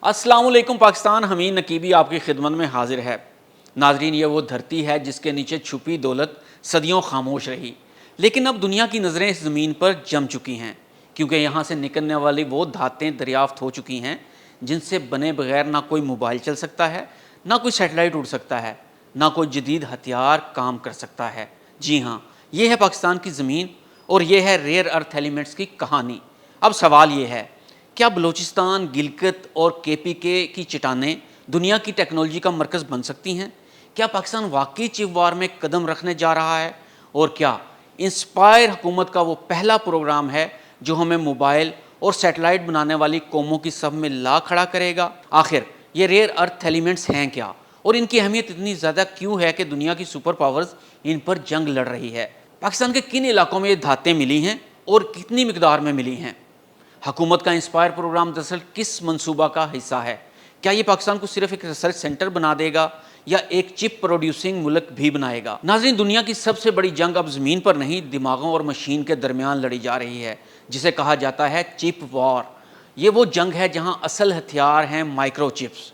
السلام علیکم پاکستان، حمید نقیبی آپ کی خدمت میں حاضر ہے۔ ناظرین، یہ وہ دھرتی ہے جس کے نیچے چھپی دولت صدیوں خاموش رہی، لیکن اب دنیا کی نظریں اس زمین پر جم چکی ہیں، کیونکہ یہاں سے نکلنے والی وہ دھاتیں دریافت ہو چکی ہیں جن سے بنے بغیر نہ کوئی موبائل چل سکتا ہے، نہ کوئی سیٹلائٹ اڑ سکتا ہے، نہ کوئی جدید ہتھیار کام کر سکتا ہے۔ جی ہاں، یہ ہے پاکستان کی زمین اور یہ ہے ریئر ارتھ ایلیمنٹس کی کہانی۔ اب سوال یہ ہے، کیا بلوچستان، گلگت اور KPK کی چٹانیں دنیا کی ٹیکنالوجی کا مرکز بن سکتی ہیں؟ کیا پاکستان واقعی چپ وار میں قدم رکھنے جا رہا ہے؟ اور کیا انسپائر حکومت کا وہ پہلا پروگرام ہے جو ہمیں موبائل اور سیٹلائٹ بنانے والی قوموں کی صف میں لا کھڑا کرے گا؟ آخر یہ ریئر ارتھ ایلیمنٹس ہیں کیا، اور ان کی اہمیت اتنی زیادہ کیوں ہے کہ دنیا کی سپر پاورز ان پر جنگ لڑ رہی ہے؟ پاکستان کے کن علاقوں میں یہ دھاتیں ملی ہیں اور کتنی مقدار میں ملی ہیں؟ حکومت کا انسپائر پروگرام دراصل کس منصوبہ کا حصہ ہے؟ کیا یہ پاکستان کو صرف ایک ریسرچ سینٹر بنا دے گا یا ایک چپ پروڈیوسنگ ملک بھی بنائے گا؟ ناظرین، دنیا کی سب سے بڑی جنگ اب زمین پر نہیں، دماغوں اور مشین کے درمیان لڑی جا رہی ہے، جسے کہا جاتا ہے چپ وار۔ یہ وہ جنگ ہے جہاں اصل ہتھیار ہیں مائکرو چپس،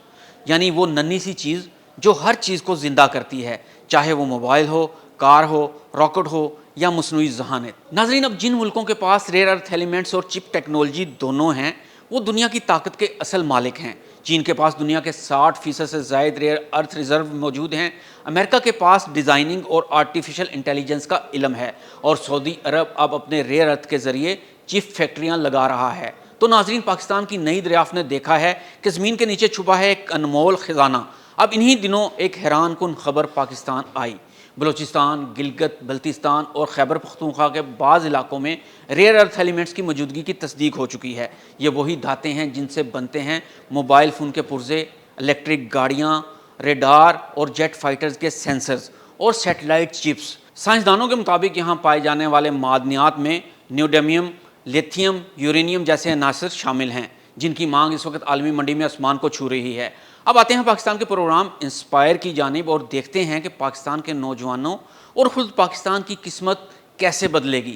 یعنی وہ ننھی سی چیز جو ہر چیز کو زندہ کرتی ہے، چاہے وہ موبائل ہو، کار ہو، راکٹ ہو یا مصنوعی ذہانت۔ ناظرین، اب جن ملکوں کے پاس ریئر ارتھ ایلیمنٹس اور چپ ٹیکنالوجی دونوں ہیں، وہ دنیا کی طاقت کے اصل مالک ہیں۔ چین کے پاس دنیا کے 60% سے زائد ریئر ارتھ ریزرو موجود ہیں، امریکہ کے پاس ڈیزائننگ اور آرٹیفیشل انٹیلیجنس کا علم ہے، اور سعودی عرب اب اپنے ریئر ارتھ کے ذریعے چپ فیکٹریاں لگا رہا ہے۔ تو ناظرین، پاکستان کی نئی دریافت نے دیکھا ہے کہ زمین کے نیچے چھپا ہے ایک انمول خزانہ۔ اب انہی دنوں ایک حیران کن خبر پاکستان آئی۔ بلوچستان، گلگت بلتستان اور خیبر پختونخوا کے بعض علاقوں میں ریئر ارتھ ایلیمنٹس کی موجودگی کی تصدیق ہو چکی ہے۔ یہ وہی دھاتیں ہیں جن سے بنتے ہیں موبائل فون کے پرزے، الیکٹرک گاڑیاں، ریڈار اور جیٹ فائٹرز کے سینسرز اور سیٹلائٹ چپس۔ سائنسدانوں کے مطابق یہاں پائے جانے والے معدنیات میں نیوڈیمیم، لیتھیم، یورینیم جیسے عناصر شامل ہیں، جن کی مانگ اس وقت عالمی منڈی میں آسمان کو چھو رہی ہے۔ اب آتے ہیں پاکستان کے پروگرام انسپائر کی جانب اور دیکھتے ہیں کہ پاکستان کے نوجوانوں اور خود پاکستان کی قسمت کیسے بدلے گی۔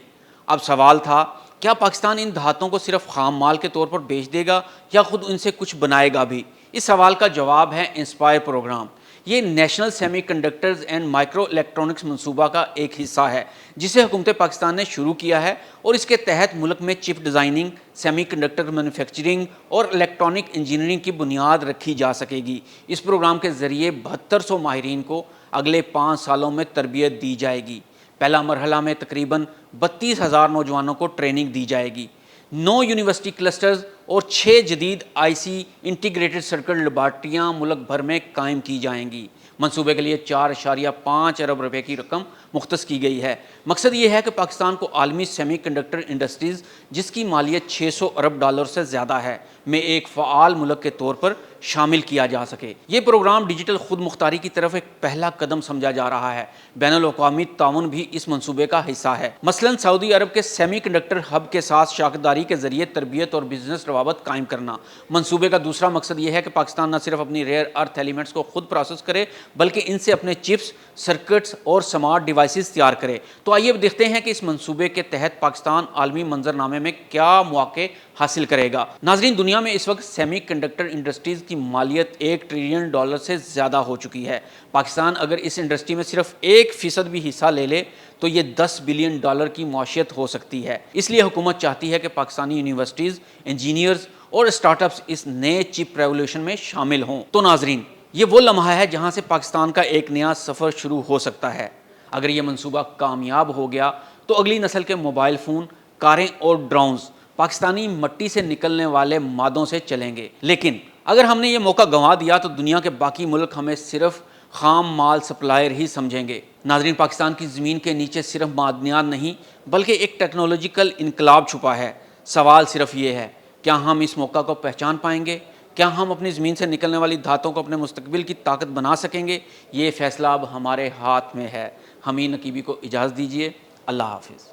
اب سوال تھا، کیا پاکستان ان دھاتوں کو صرف خام مال کے طور پر بیچ دے گا یا خود ان سے کچھ بنائے گا بھی؟ اس سوال کا جواب ہے انسپائر پروگرام۔ یہ national semi conductors and micro electronics منصوبہ کا ایک حصہ ہے، جسے حکومت پاکستان نے شروع کیا ہے، اور اس کے تحت ملک میں چپ ڈیزائننگ، سیمی کنڈکٹر مینوفیکچرنگ اور الیکٹرانک انجینئرنگ کی بنیاد رکھی جا سکے گی۔ اس پروگرام کے ذریعے 7200 ماہرین کو اگلے 5 سالوں میں تربیت دی جائے گی۔ پہلا مرحلہ میں تقریباً 32,000 نوجوانوں کو ٹریننگ دی جائے گی۔ 9 یونیورسٹی کلسٹرز اور 6 جدید IC انٹیگریٹڈ سرکٹ لیبارٹریاں ملک بھر میں قائم کی جائیں گی۔ منصوبے کے لیے 4.5 ارب روپے کی رقم مختص کی گئی ہے۔ مقصد یہ ہے کہ پاکستان کو عالمی سیمی کنڈکٹر انڈسٹریز، جس کی مالیت $600 ارب سے زیادہ ہے، میں ایک فعال ملک کے طور پر شامل کیا جا سکے۔ یہ پروگرام ڈیجیٹل خود مختاری کی طرف ایک پہلا قدم سمجھا جا رہا ہے۔ بین الاقوامی تعاون بھی اس منصوبے کا حصہ ہے۔ مثلاً سعودی عرب کے سیمی کنڈکٹر ہب کے ساتھ شراکت داری کے ذریعے تربیت اور بزنس روابط قائم کرنا۔ منصوبے کا دوسرا مقصد یہ ہے کہ پاکستان نہ صرف اپنی ریئر ارتھ ایلیمنٹس کو خود پروسیس کرے، بلکہ ان سے اپنے چپس، سرکٹس اور سمارٹ ڈیوائسز تیار کرے۔ تو آئیے اب دیکھتے ہیں کہ اس منصوبے کے تحت پاکستان عالمی منظرنامے میں کیا مواقع حاصل کرے گا۔ ناظرین، دنیا میں اس وقت سیمی کنڈکٹر انڈسٹریز کی مالیت $1 ٹریلین سے زیادہ ہو چکی ہے۔ پاکستان اگر اس انڈسٹری میں صرف 1% بھی حصہ لے لے تو یہ $10 بلین کی معیشت ہو سکتی ہے۔ اس لیے حکومت چاہتی ہے کہ پاکستانی یونیورسٹیز، انجینئرز اور اسٹارٹ اپس اس نئے چپ ریولوشن میں شامل ہوں۔ تو ناظرین، یہ وہ لمحہ ہے جہاں سے پاکستان کا ایک نیا سفر شروع ہو سکتا ہے۔ اگر یہ منصوبہ کامیاب ہو گیا تو اگلی نسل کے موبائل فون، کاریں اور ڈرونز پاکستانی مٹی سے نکلنے والے مادوں سے چلیں گے۔ لیکن اگر ہم نے یہ موقع گنوا دیا تو دنیا کے باقی ملک ہمیں صرف خام مال سپلائر ہی سمجھیں گے۔ ناظرین، پاکستان کی زمین کے نیچے صرف معدنیات نہیں بلکہ ایک ٹیکنالوجیکل انقلاب چھپا ہے۔ سوال صرف یہ ہے، کیا ہم اس موقع کو پہچان پائیں گے؟ کیا ہم اپنی زمین سے نکلنے والی دھاتوں کو اپنے مستقبل کی طاقت بنا سکیں گے؟ یہ فیصلہ اب ہمارے ہاتھ میں ہے۔ حمید نقیبی کو اجازت دیجیے۔ اللہ حافظ۔